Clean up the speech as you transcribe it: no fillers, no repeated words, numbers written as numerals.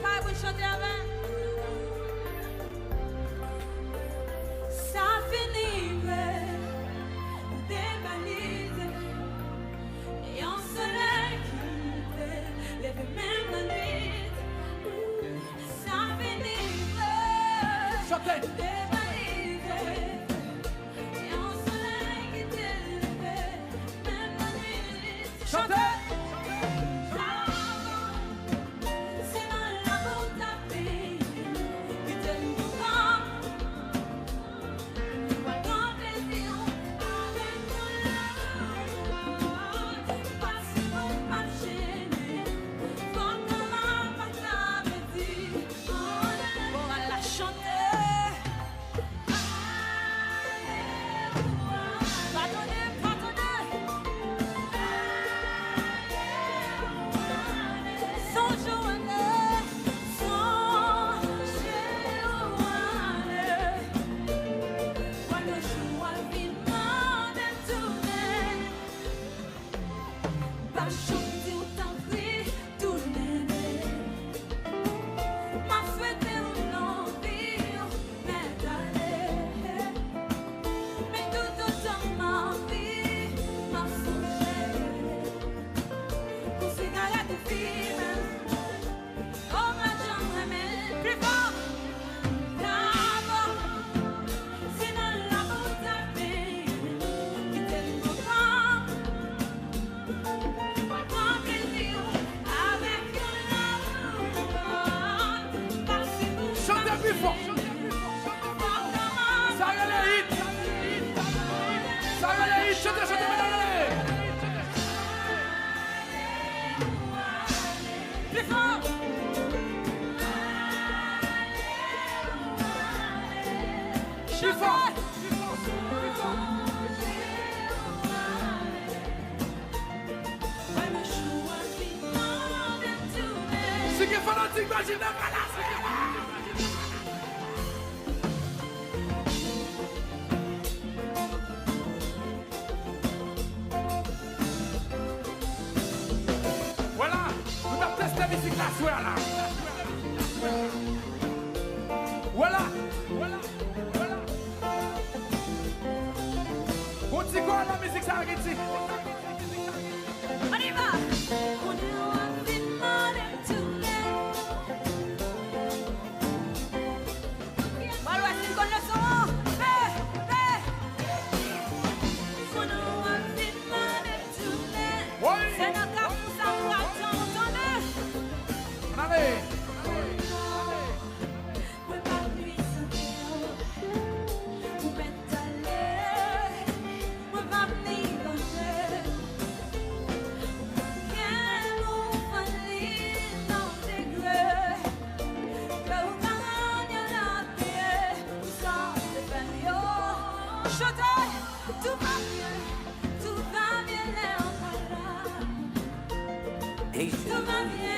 pas pour chanter avant. Ça finit, dévalisé. Et en soleil qui fait, lève même la nuit. Ça finit, chantez. dévalisé. Et en soleil qui t'élève, même la nuit. Chantez. Voilà, nous avons testé la musique là, voilà. Voilà, voilà, voilà. On dit quoi la musique ça arrête ici? On y va. On est tout va bien, tout va bien.